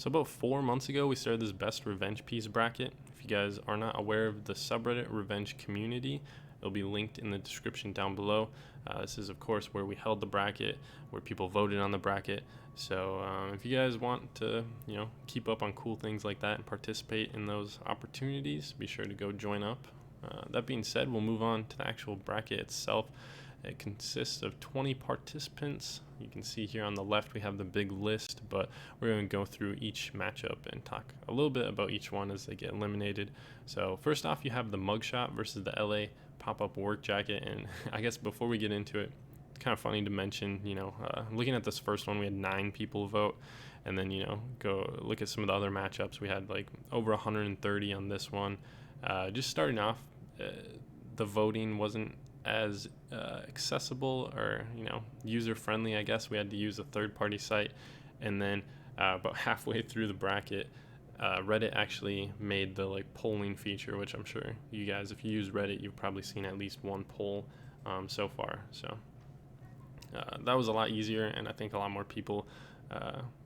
So about 4 months ago, we started this best revenge piece bracket. If you guys are not aware of the subreddit revenge community, it'll be linked in the description down below. This is, of course, where we held the bracket, where people voted on the bracket. So if you guys want to, keep up on cool things like that and participate in those opportunities, be sure to go join up. That being said, we'll move on to the actual bracket itself. It consists of 20 participants. You can see here on the left we have the big list, but we're going to go through each matchup and talk a little bit about each one as they get eliminated. So first off, you have the Mugshot versus the LA pop-up work jacket, and I guess before we get into it, it's kind of funny to mention, looking at this first one, we had 9 people vote, and then go look at some of the other matchups. We had like over 130 on this one. Just starting off, the voting wasn't as accessible or user friendly. I guess we had to use a third-party site, and then about halfway through the bracket, Reddit actually made the polling feature, which I'm sure you guys, if you use Reddit, you've probably seen at least one poll so far. So that was a lot easier, and I think a lot more people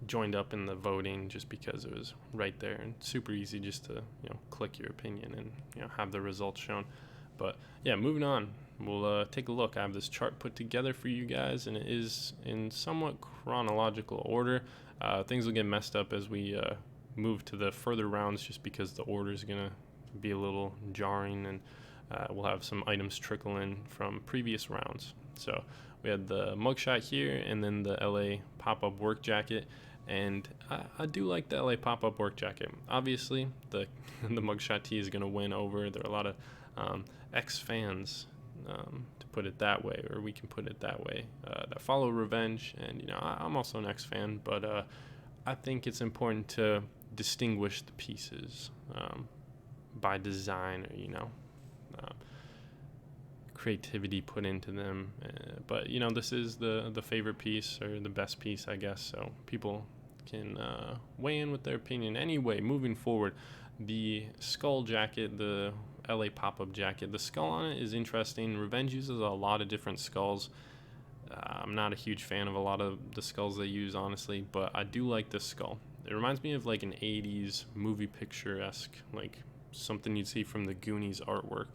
joined up in the voting just because it was right there and super easy just to click your opinion and have the results shown. But yeah, moving on, we'll take a look. I have this chart put together for you guys, and it is in somewhat chronological order. Things will get messed up as we move to the further rounds just because the order is going to be a little jarring, and we'll have some items trickle in from previous rounds. So we had the Mugshot here, and then the LA pop-up work jacket. And I do like the LA pop-up work jacket. Obviously, the Mugshot tee is going to win over. There are a lot of ex-fans, to put it that way, or we can put it that way, that follow revenge. And I'm also an ex-fan, but I think it's important to distinguish the pieces by design, or creativity put into them. But this is the favorite piece, or the best piece, I guess, so people can weigh in with their opinion. Anyway, moving forward, the skull jacket, the LA pop-up jacket, the skull on it is interesting. Revenge uses a lot of different skulls. I'm not a huge fan of a lot of the skulls they use, honestly, but I do like this skull. It reminds me of like an 80s movie picture-esque, like something you'd see from the Goonies artwork.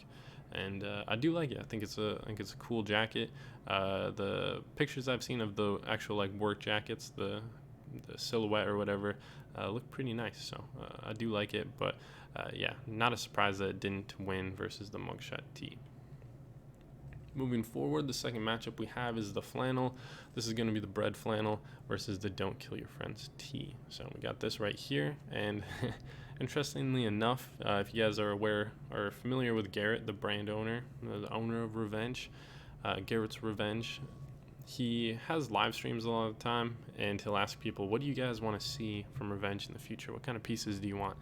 And I do like it. I think it's a cool jacket. The pictures I've seen of the actual work jackets, the silhouette or whatever, look pretty nice. So I do like it. But yeah, not a surprise that it didn't win versus the Mugshot tee. Moving forward, the second matchup we have is the flannel. This is going to be the bread flannel versus the Don't Kill Your Friends tee. So we got this right here, and interestingly enough, if you guys are aware or familiar with Garrett, the brand owner, the owner of Revenge, Garrett's Revenge, he has live streams a lot of the time, and he'll ask people, what do you guys want to see from Revenge in the future? What kind of pieces do you want?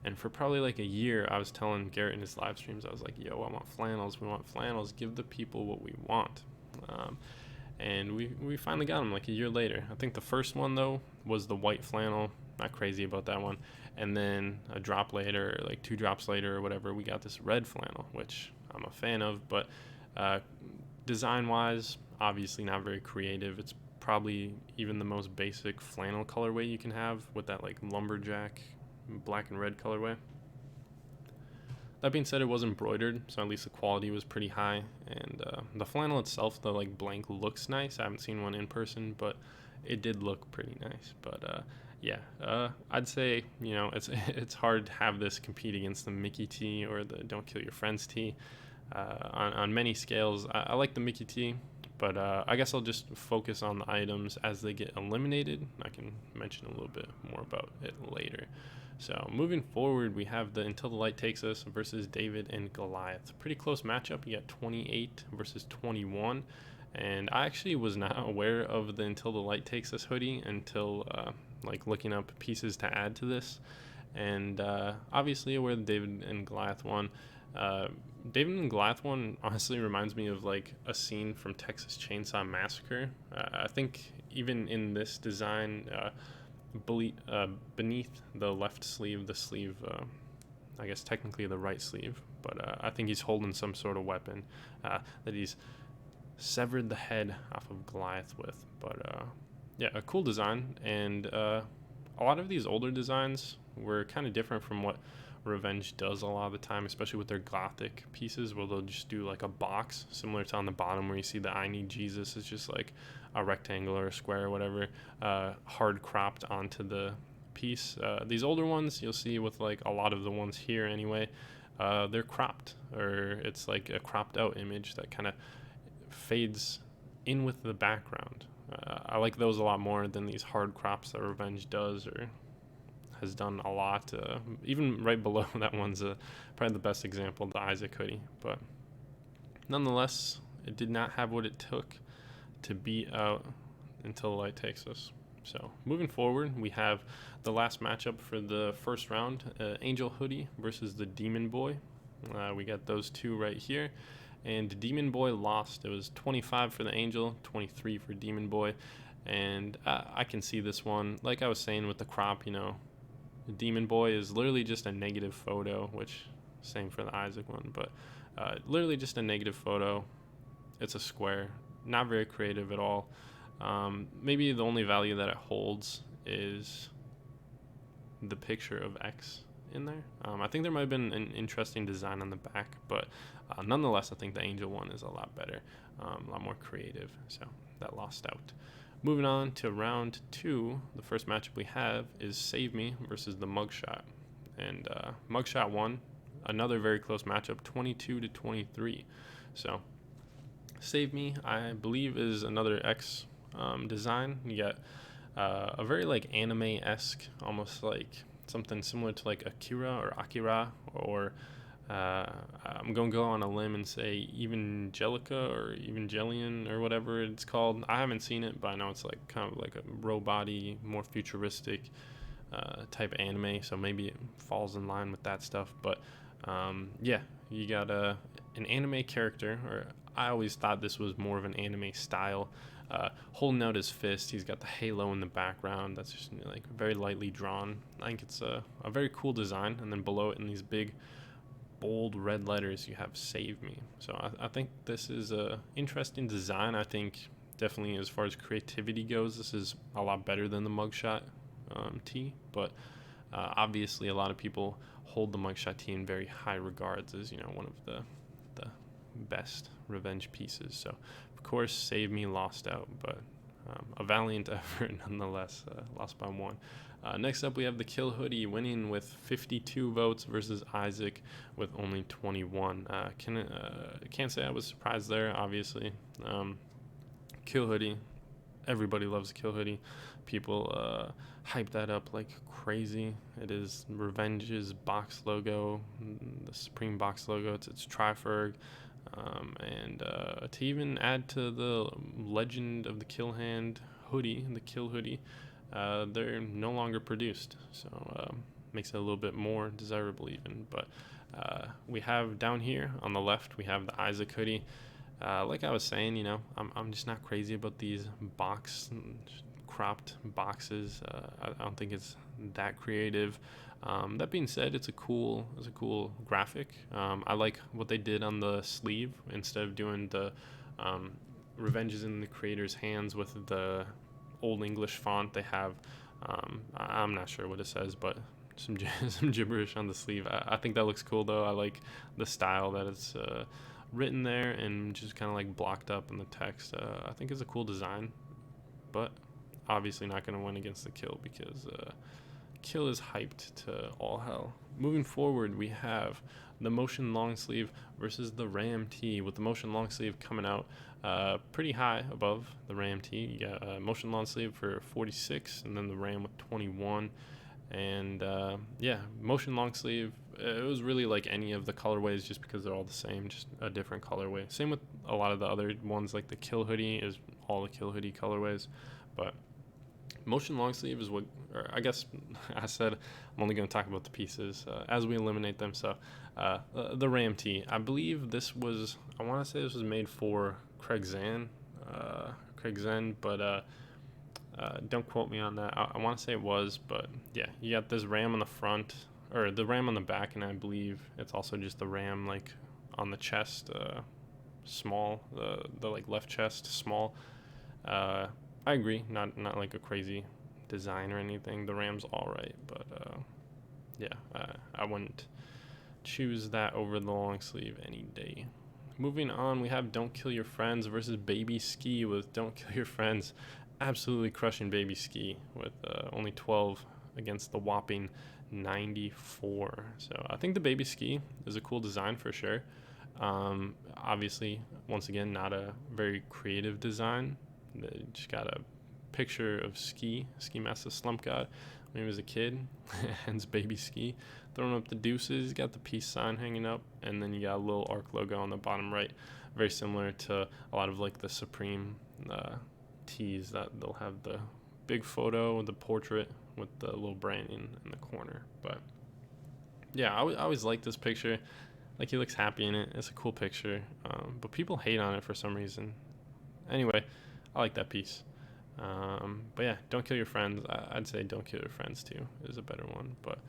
And for probably a year, I was telling Garrett in his live streams, I was like, yo, I want flannels. We want flannels. Give the people what we want. And we finally got them a year later. I think the first one, though, was the white flannel. Not crazy about that one. And then a drop later, 2 drops later or whatever, we got this red flannel, which I'm a fan of. But design-wise, obviously not very creative. It's probably even the most basic flannel colorway you can have with that lumberjack black and red colorway. That being said, it was embroidered, so at least the quality was pretty high. And the flannel itself, the blank, looks nice. I haven't seen one in person, but it did look pretty nice. But yeah, I'd say it's hard to have this compete against the Mickey tee or the Don't Kill Your Friends tee. On many scales, I like the Mickey tee, but I guess I'll just focus on the items as they get eliminated. I can mention a little bit more about it later. So moving forward, we have the Until the Light Takes Us versus David and Goliath. Pretty close matchup. You got 28 versus 21. And I actually was not aware of the Until the Light Takes Us hoodie until looking up pieces to add to this. And obviously aware the David and Goliath one. David and Goliath one honestly reminds me of a scene from Texas Chainsaw Massacre. I think even in this design, beneath the left sleeve, the sleeve, I guess technically the right sleeve, but I think he's holding some sort of weapon that he's severed the head off of Goliath with. But yeah, a cool design, and a lot of these older designs were kind of different from what Revenge does a lot of the time, especially with their gothic pieces, where they'll just do like a box similar to on the bottom where you see the I Need Jesus. It's just like a rectangle or a square or whatever, hard cropped onto the piece. These older ones you'll see with like a lot of the ones here anyway, they're cropped, or it's like a cropped out image that kind of fades in with the background. I like those a lot more than these hard crops that Revenge does or has done a lot. Even right below that one's probably the best example, the Isaac hoodie. But nonetheless, it did not have what it took to beat out Until the Light Takes Us. So moving forward, we have the last matchup for the first round, Angel Hoodie versus the Demon Boy. We got those two right here. And Demon Boy lost. It was 25 for the Angel, 23 for Demon Boy. And I can see this one. Like I was saying with the crop, you know, the Demon Boy is literally just a negative photo, which same for the Isaac one, but literally just a negative photo. It's a square, not very creative at all. Maybe the only value that it holds is the picture of X in there. I think there might have been an interesting design on the back, but nonetheless, I think the Angel one is a lot better, a lot more creative, so that lost out. Moving on to round 2, the first matchup we have is Save Me versus the Mugshot. And Mugshot won, another very close matchup, 22-23. So Save Me, I believe, is another X design. You got a very like anime-esque, almost like something similar to like Akira, or I'm going to go on a limb and say Evangelica or Evangelion or whatever it's called. I haven't seen it, but I know it's like kind of like a robot-y, more futuristic type anime, so maybe it falls in line with that stuff. But yeah, you got an anime character, or I always thought this was more of an anime style, holding out his fist. He's got the halo in the background that's just like very lightly drawn. I think it's a very cool design, and then below it in these big bold red letters you have Save Me. So I think this is a interesting design. I think definitely as far as creativity goes, this is a lot better than the Mugshot tee, but obviously a lot of people hold the Mugshot tee in very high regards as, you know, one of the best Revenge pieces. So of course Save Me lost out, but a valiant effort nonetheless, lost by 1. Next up, we have the Kill Hoodie winning with 52 votes versus Isaac with only 21. Can't say I was surprised there, obviously. Kill Hoodie, everybody loves Kill Hoodie. People hype that up like crazy. It is Revenge's box logo, the Supreme box logo. It's Triferg. And to even add to the legend of the Kill Hand hoodie, the Kill Hoodie, they're no longer produced, so makes it a little bit more desirable even. But we have down here on the left, we have the Isaac hoodie. Like I was saying, you know, I'm just not crazy about these cropped boxes. I don't think it's that creative. That being said, it's a cool graphic. I like what they did on the sleeve. Instead of doing the Revenge is in the creator's hands with the old English font, they have I'm not sure what it says, but some gibberish on the sleeve. I think that looks cool though. I like the style that it's written there and just kind of like blocked up in the text. I think it's a cool design, but obviously not going to win against the Kill, because Kill is hyped to all hell. Moving forward, we have the Motion long sleeve versus the Ram tee, with the Motion long sleeve coming out pretty high above the Ram tee. You got Motion long sleeve for 46, and then the Ram with 21. And yeah, Motion long sleeve, it was really like any of the colorways, just because they're all the same, just a different colorway. Same with a lot of the other ones, like the Kill Hoodie is all the Kill Hoodie colorways. But Motion long sleeve is what, or I guess I said I'm only going to talk about the pieces as we eliminate them. So the Ram tee, I believe this was, I want to say this was made for Craig Zan, but don't quote me on that. I want to say it was, but yeah, you got this Ram on the front, or the Ram on the back, and I believe it's also just the Ram like on the chest, small, the like left chest small. I agree, not like a crazy design or anything. The Ram's all right, but I wouldn't choose that over the long sleeve any day. Moving on, we have Don't Kill Your Friends versus Baby Ski, with Don't Kill Your Friends absolutely crushing Baby Ski with only 12 against the whopping 94. So I think the Baby Ski is a cool design for sure. Obviously, once again, not a very creative design. They just got a picture of Ski Master Slump God when he was a kid, hence Baby Ski, throwing up the deuces. Got the peace sign hanging up, and then you got a little ARC logo on the bottom right, very similar to a lot of like the Supreme tees, that they'll have the big photo, the portrait with the little branding in the corner. But yeah, I always like this picture. Like, he looks happy in it. It's a cool picture, but people hate on it for some reason. Anyway, I like that piece. But yeah, Don't Kill Your Friends. I'd say Don't Kill Your Friends too is a better one. But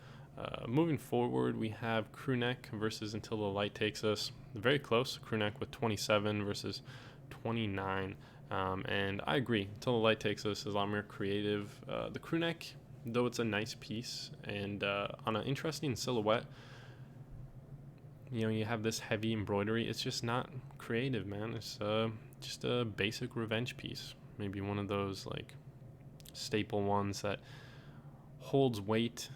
moving forward, we have Crewneck versus Until the Light Takes Us. Very close. Crewneck with 27 versus 29. And I agree. Until the Light Takes Us is a lot more creative. The Crewneck, though it's a nice piece and on an interesting silhouette, you know, you have this heavy embroidery. It's just not creative, man. It's just a basic revenge piece. Maybe one of those like staple ones that holds weight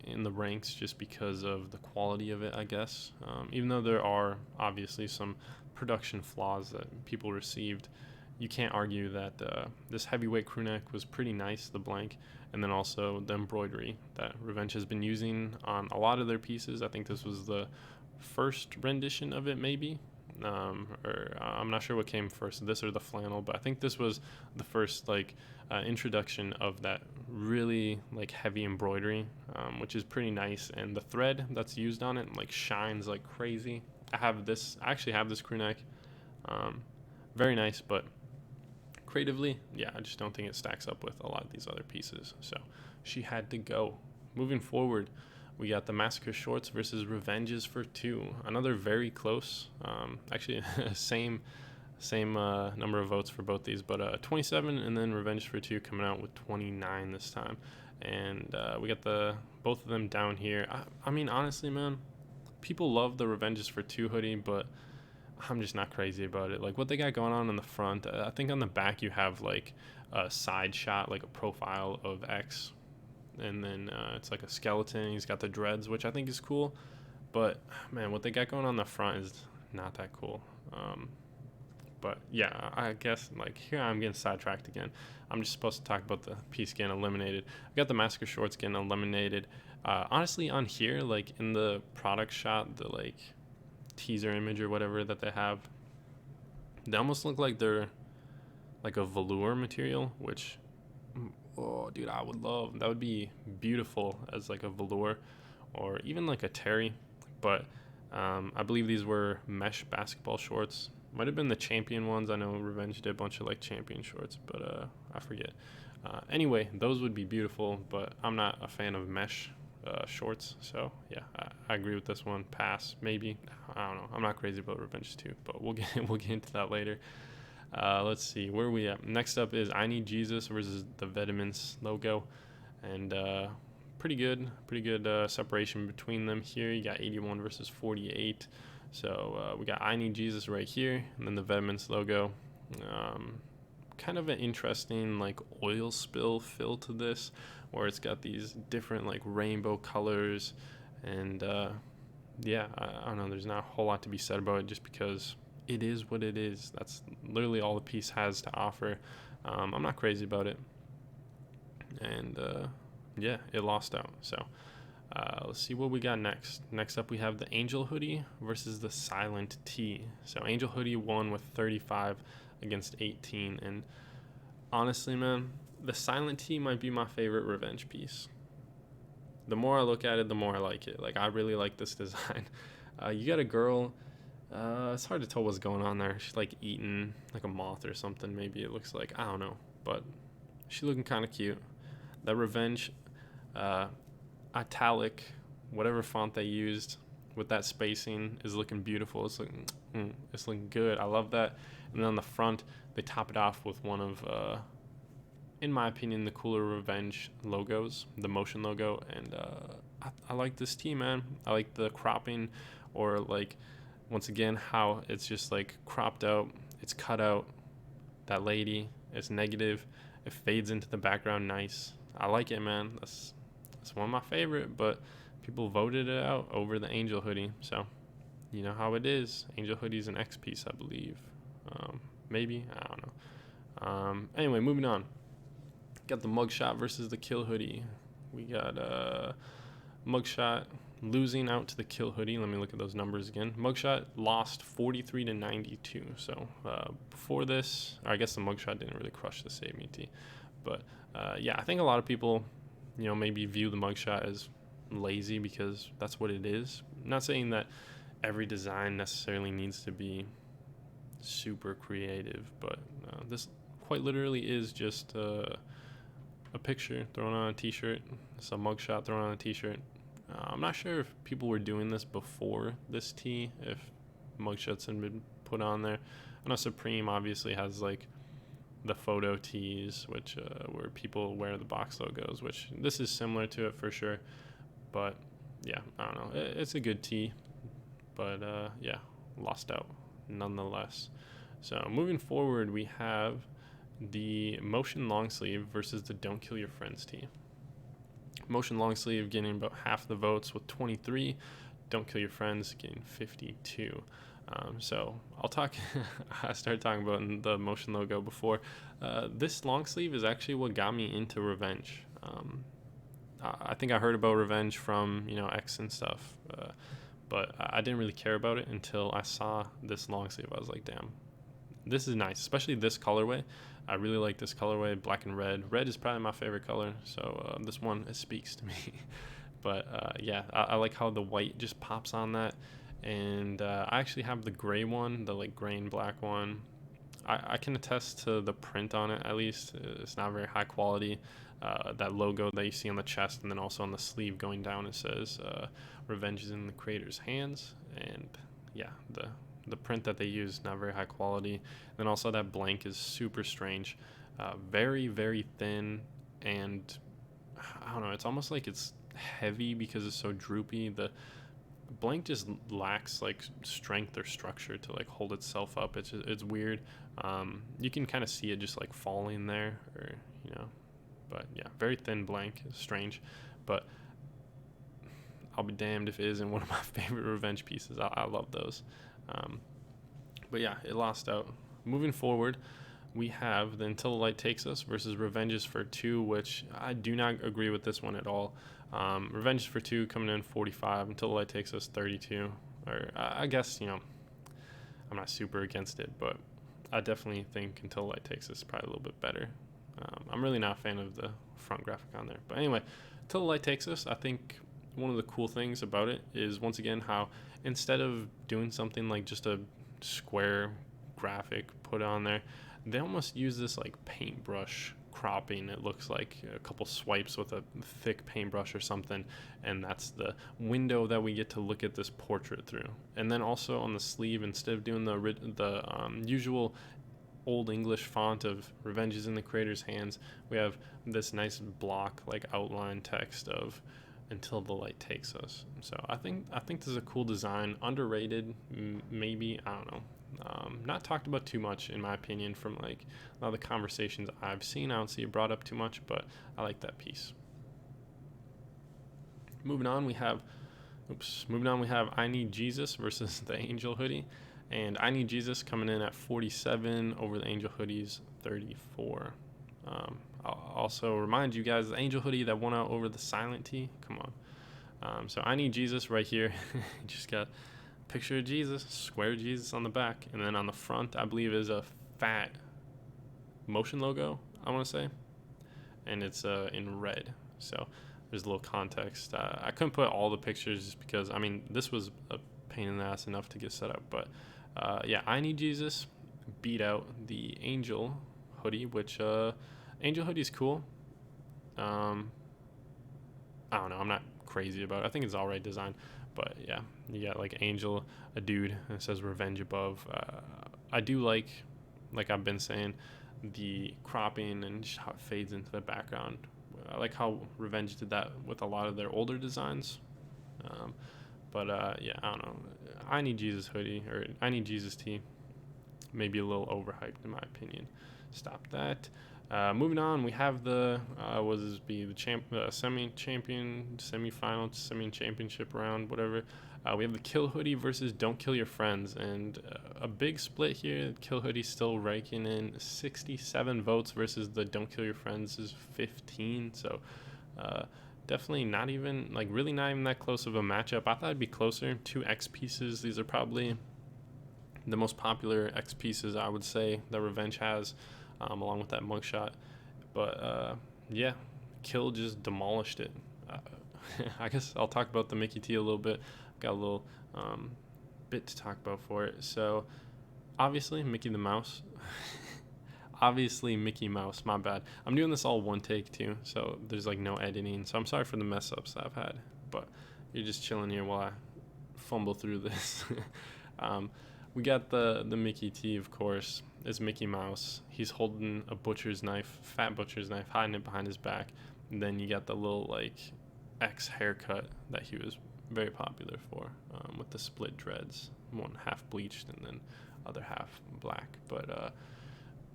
in the ranks just because of the quality of it, I guess. Even though there are obviously some production flaws that people received, you can't argue that this heavyweight crewneck was pretty nice, the blank, and then also the embroidery that Revenge has been using on a lot of their pieces. I think this was the first rendition of it, maybe. Or I'm not sure what came first, this or the flannel, but I think this was the first like introduction of that really like heavy embroidery, which is pretty nice, and the thread that's used on it like shines like crazy. I actually have this crew neck, very nice, but creatively, yeah, I just don't think it stacks up with a lot of these other pieces, so she had to go. Moving forward, we got the Massacre shorts versus Revenges for 2. Another very close, actually same number of votes for both these, but 27, and then Revenge for 2 coming out with 29 this time. And we got both of them down here. I mean, honestly, man, people love the Revenges for 2 hoodie, but I'm just not crazy about it. Like, what they got going on in the front, I think on the back you have like a side shot, like a profile of X, and then it's like a skeleton. He's got the dreads, which I think is cool, but man, what they got going on the front is not that cool. But yeah, I guess like here I'm getting sidetracked again. I'm just supposed to talk about the piece getting eliminated. I got the Massacre shorts getting eliminated. Honestly, on here, like in the product shot, the like teaser image or whatever that they have, they almost look like they're like a velour material, which, oh dude, I would love. That would be beautiful as like a velour or even like a terry. But I believe these were mesh basketball shorts. Might have been the champion ones. I know Revenge did a bunch of like champion shorts, but I forget. Anyway, those would be beautiful, but I'm not a fan of mesh shorts, so yeah, I agree with this one. Pass, maybe. I don't know. I'm not crazy about Revenge 2, but we'll get into that later. Let's see, where are we at? Next up is I Need Jesus versus the Vitamins logo, and pretty good separation between them here. You got 81 versus 48. So we got I Need Jesus right here, and then the Vitamins logo. Kind of an interesting like oil spill feel to this, where it's got these different like rainbow colors, and yeah, I don't know, there's not a whole lot to be said about it just because it is what it is. That's literally all the piece has to offer. I'm not crazy about it, and yeah, it lost out. So let's see what we got next. Next up, we have the Angel Hoodie versus the Silent T. So Angel Hoodie won with 35 against 18, and honestly, man, the Silent T might be my favorite Revenge piece. The more I look at it, the more I like it. Like, I really like this design. You got a girl, it's hard to tell what's going on there. She's like eating like a moth or something, maybe it looks like, I don't know, but she's looking kind of cute. That Revenge italic, whatever font they used with that spacing is looking beautiful. It's looking good. I love that. And then on the front, they top it off with one of in my opinion, the cooler Revenge logos, the motion logo, and I like this tee, man. I like the cropping, or like, once again, how it's just like cropped out, it's cut out, that lady, it's negative, it fades into the background nice. I like it, man. That's one of my favorite, but people voted it out over the Angel hoodie, so you know how it is. Angel hoodie's an X piece, I believe. Maybe, I don't know. Anyway, moving on. Got the Mugshot versus the Kill hoodie. We got Mugshot losing out to the Kill hoodie. Let me look at those numbers again. Mugshot lost 43 to 92. So before this, or I guess the Mugshot didn't really crush the Save Me tee, but yeah, I think a lot of people, you know, maybe view the Mugshot as lazy because that's what it is. I'm not saying that every design necessarily needs to be super creative, but this quite literally is just a picture thrown on a t-shirt. It's a mugshot thrown on a t-shirt. I'm not sure if people were doing this before this tee, if mugshots had been put on there. I know Supreme obviously has like the photo tees, which where people wear the box logos, which this is similar to it for sure. But yeah, I don't know. It's a good tee, but yeah, lost out nonetheless. So moving forward, we have the Motion long sleeve versus the Don't Kill Your Friends tee. Motion long sleeve getting about half the votes with 23. Don't Kill Your Friends getting 52. So I'll talk. I started talking about the Motion logo before. This long sleeve is actually what got me into Revenge. I think I heard about Revenge from, you know, X and stuff, but I didn't really care about it until I saw this long sleeve. I was like, damn, this is nice, especially this colorway. I really like this colorway, black and red. Red is probably my favorite color, so this one, it speaks to me. But yeah, I like how the white just pops on that. And I actually have the gray one, the like gray and black one. I can attest to the print on it, at least. It's not very high quality. That logo that you see on the chest, and then also on the sleeve going down, it says Revenge is in the creator's hands. And yeah, the print that they use, not very high quality. And then also that blank is super strange, very, very thin, and I don't know, it's almost like it's heavy because it's so droopy. The blank just lacks like strength or structure to like hold itself up. It's weird. You can kind of see it just like falling there, or you know, but yeah, very thin blank. It's strange, but I'll be damned if it isn't one of my favorite Revenge pieces. I love those. But yeah, it lost out. Moving forward, we have the Until the Light Takes Us versus Revenge is for 2, which I do not agree with this one at all. Revenge is for 2 coming in 45, Until the Light Takes Us 32. Or I guess, you know, I'm not super against it, but I definitely think Until the Light Takes Us is probably a little bit better. I'm really not a fan of the front graphic on there. But anyway, Until the Light Takes Us, I think one of the cool things about it is, once again, how instead of doing something like just a square graphic put on there, they almost use this like paintbrush cropping. It looks like a couple swipes with a thick paintbrush or something, and that's the window that we get to look at this portrait through. And then also on the sleeve, instead of doing the usual old English font of Revenge is in the creator's hands, we have this nice block like outline text of Until the Light Takes Us. So I think this is a cool design, underrated, maybe, I don't know, not talked about too much in my opinion from like a lot of the conversations I've seen. I don't see it brought up too much, but I like that piece. Moving on, we have I Need Jesus versus the Angel hoodie, and I Need Jesus coming in at 47 over the Angel hoodie's 34. I'll also remind you guys, the Angel hoodie that won out over the Silent tee, come on. So I Need Jesus right here. Just got a picture of Jesus, square Jesus on the back, and then on the front, I believe, is a fat Motion logo, I want to say, and it's in red. So there's a little context. I couldn't put all the pictures just because, I mean, this was a pain in the ass enough to get set up, but yeah, I Need Jesus beat out the Angel hoodie, which Angel hoodie is cool. I don't know, I'm not crazy about it. I think it's alright design, but yeah, you got like Angel, a dude, and it says Revenge above. I do like I've been saying, the cropping and just how it fades into the background. I like how Revenge did that with a lot of their older designs. Yeah, I don't know. I Need Jesus hoodie, or I Need Jesus tee, maybe a little overhyped in my opinion. Stop that. Moving on, we have the what does this be? The semi-championship round, whatever. We have the Kill Hoodie versus Don't Kill Your Friends, and a big split here. Kill Hoodie still ranking in 67 votes versus the Don't Kill Your Friends is 15. So definitely not even, like, really not even that close of a matchup. I thought it'd be closer. 2 X pieces. These are probably the most popular X pieces, I would say, that Revenge has, along with that Mugshot. But yeah, Kill just demolished it. I guess I'll talk about the Mickey T a little bit. Got a little bit to talk about for it. So obviously Mickey the Mouse. Obviously Mickey Mouse, my bad. I'm doing this all one take too, so there's like no editing. So I'm sorry for the mess ups that I've had, but you're just chilling here while I fumble through this. We got the Mickey T, of course. It's Mickey Mouse. He's holding a butcher's knife, fat butcher's knife, hiding it behind his back. And then you got the little like X haircut that he was very popular for, with the split dreads, one half bleached and then other half black. But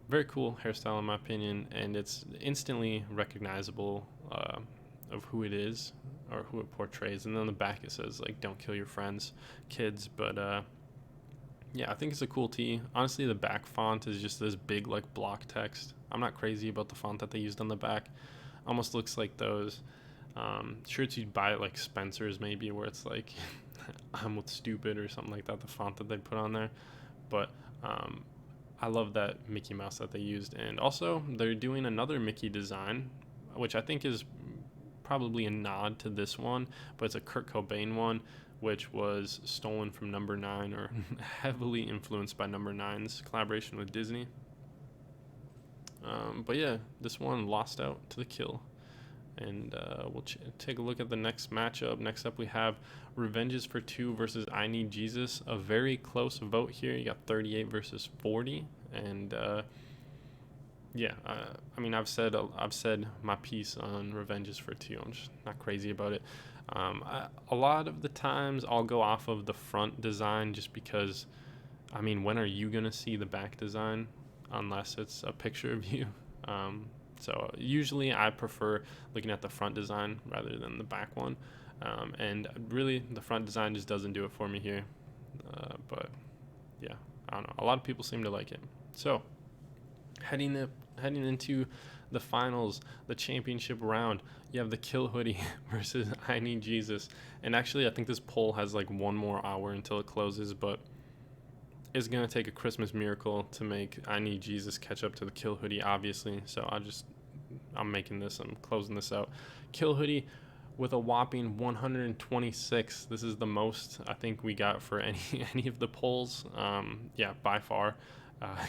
very cool hairstyle in my opinion, and it's instantly recognizable of who it is or who it portrays. And then on the back it says like "Don't kill your friends, kids." But yeah, I think it's a cool tee. Honestly, the back font is just this big like block text. I'm not crazy about the font that they used on the back. Almost looks like those shirts you'd buy at like Spencer's maybe, where it's like I'm with stupid or something like that, the font that they put on there. But I love that Mickey Mouse that they used. And also they're doing another Mickey design, which I think is probably a nod to this one, but it's a Kurt Cobain one, which was stolen from Number 9, or heavily influenced by Number 9's collaboration with Disney. But yeah, this one lost out to the Kill. And we'll take a look at the next matchup. Next up, we have Revenges for 2 versus I Need Jesus. A very close vote here. You got 38 versus 40. And yeah, I mean, I've said my piece on Revenges for 2. I'm just not crazy about it. A lot of the times I'll go off of the front design, just because, I mean, when are you gonna see the back design unless it's a picture of you? So usually I prefer looking at the front design rather than the back one. And really the front design just doesn't do it for me here. But yeah, I don't know. A lot of people seem to like it. So heading into the finals, the championship round, you have the Kill Hoodie versus I Need Jesus. And actually, I think this poll has like 1 more hour until it closes, but it's going to take a Christmas miracle to make I Need Jesus catch up to the Kill Hoodie, obviously. So I'm closing this out. Kill Hoodie with a whopping 126. This is the most I think we got for any of the polls. Yeah, by far.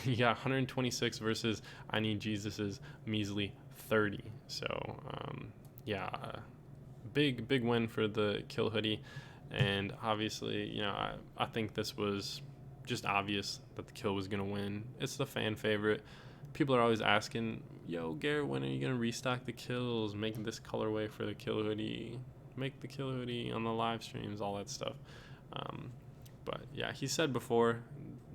You got 126 versus I Need Jesus's measly 30. So yeah, big win for the Kill Hoodie. And obviously, you know, I think this was just obvious that the Kill was going to win. It's the fan favorite. People are always asking, yo, Garrett, when are you going to restock the Kills? Make this colorway for the Kill Hoodie. Make the Kill Hoodie on the live streams, all that stuff. But yeah, he said before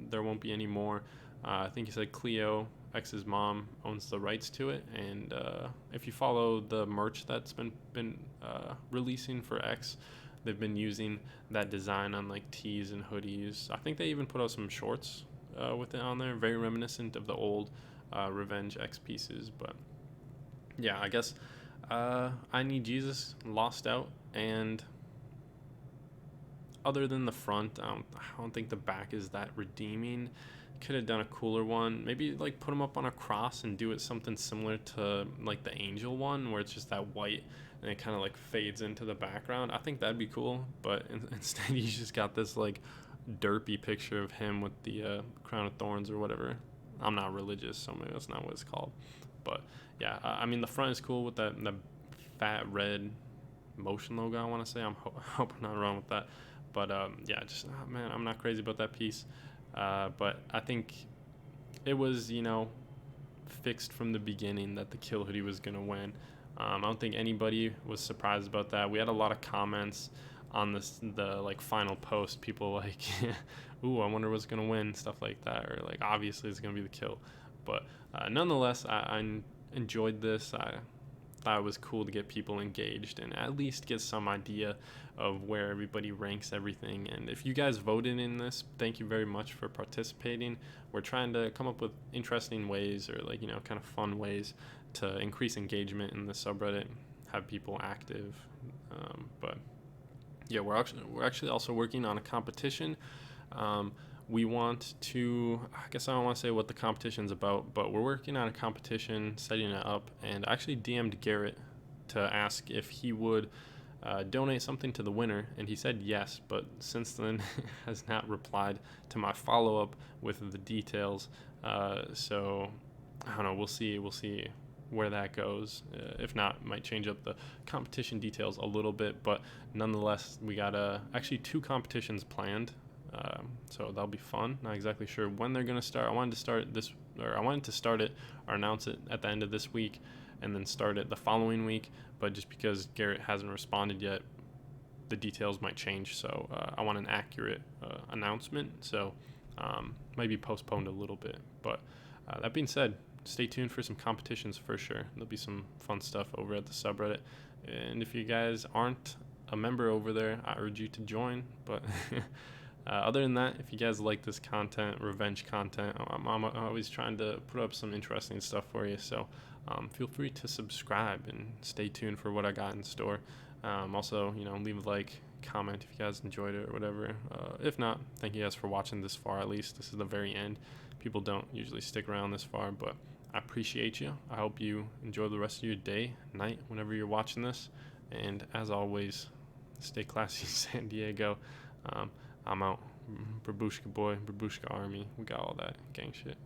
there won't be any more. I think he said Cleo, X's mom, owns the rights to it. And if you follow the merch that's been releasing for X, they've been using that design on like tees and hoodies. I think they even put out some shorts with it on there, very reminiscent of the old Revenge X pieces. But yeah, I guess I Need Jesus lost out. And other than the front, I don't think the back is that redeeming. Could have done a cooler one. Maybe like put them up on a cross and do it something similar to like the Angel one, where it's just that white and it kind of like fades into the background. I think that'd be cool, but instead you just got this like derpy picture of him with the crown of thorns or whatever. I'm not religious, so maybe that's not what it's called. But yeah, I mean the front is cool with that fat red motion logo, I want to say. I'm hoping I'm not wrong with that. But yeah, just man, I'm not crazy about that piece. But I think it was, you know, fixed from the beginning that the Kill Hoodie was going to win. I don't think anybody was surprised about that. We had a lot of comments on the like final post. People like, ooh, I wonder what's going to win, stuff like that. Or like, obviously it's going to be the Kill. But nonetheless, I enjoyed this. I thought it was cool to get people engaged and at least get some idea of where everybody ranks everything. And if you guys voted in this, thank you very much for participating. We're trying to come up with interesting ways, or like, kind of fun ways to increase engagement in the subreddit, have people active. But yeah, we're actually also working on a competition. We want to, I guess I don't want to say what the competition's about, but we're working on a competition, setting it up, and I actually DM'd Garrett to ask if he would donate something to the winner, and he said yes, but since then has not replied to my follow-up with the details. So I don't know, we'll see where that goes. If not, might change up the competition details a little bit, but nonetheless, we got actually 2 competitions planned. So that'll be fun. Not exactly sure when they're going to start. I wanted to start it or announce it at the end of this week and then start it the following week. But just because Garrett hasn't responded yet, the details might change. So I want an accurate announcement. So might be postponed a little bit. But that being said, stay tuned for some competitions for sure. There'll be some fun stuff over at the subreddit. And if you guys aren't a member over there, I urge you to join. But other than that, if you guys like this content, revenge content, I'm always trying to put up some interesting stuff for you. So feel free to subscribe and stay tuned for what I got in store. Also, leave a like, comment if you guys enjoyed it or whatever. If not, thank you guys for watching this far. At least this is the very end. People don't usually stick around this far, but I appreciate you. I hope you enjoy the rest of your day, night, whenever you're watching this. And as always, stay classy, San Diego. I'm out. Babushka boy, Babushka army. We got all that gang shit.